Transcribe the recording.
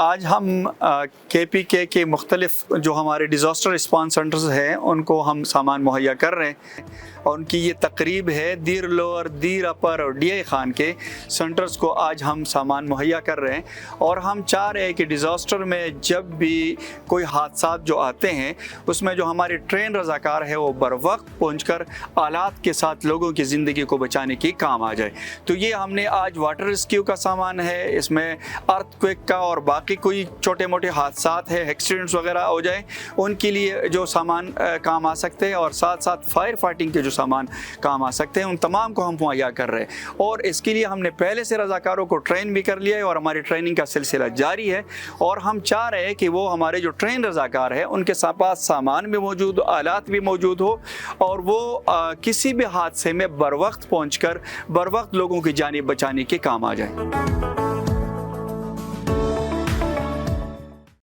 آج ہم KPK کے مختلف جو ہمارے ڈیزاسٹر رسپانس سینٹرز ہیں ان کو ہم سامان مہیا کر رہے ہیں، اور ان کی یہ تقریب ہے دیر لوور، دیر اپر اور DI خان کے سینٹرز کو آج ہم سامان مہیا کر رہے ہیں۔ اور ہم چاہ رہے ہیں کہ ڈیزاسٹر میں جب بھی کوئی حادثات جو آتے ہیں اس میں جو ہمارے ٹرین رضاکار ہے وہ بر وقت پہنچ کر آلات کے ساتھ لوگوں کی زندگی کو بچانے کی کام آ جائے۔ تو یہ ہم نے آج واٹر ریسکیو کا سامان ہے، اس میں ارتھ کوئک کا اور باقی کوئی چھوٹے موٹے حادثات ہیں، ایکسیڈنٹس وغیرہ ہو جائیں ان کے لیے جو سامان کام آ سکتے ہیں، اور ساتھ ساتھ فائر فائٹنگ کے جو سامان کام آ سکتے ہیں ان تمام کو ہم مہیا کر رہے ہیں۔ اور اس کے لیے ہم نے پہلے سے رضاکاروں کو ٹرین بھی کر لیا ہے اور ہماری ٹریننگ کا سلسلہ جاری ہے، اور ہم چاہ رہے ہیں کہ وہ ہمارے جو ٹرین رضاکار ہیں ان کے پاس سامان بھی موجود ہو، آلات بھی موجود ہو، اور وہ کسی بھی حادثے میں بر وقت پہنچ کر بر وقت لوگوں کی جانیں بچانے کے کام آ جائیں۔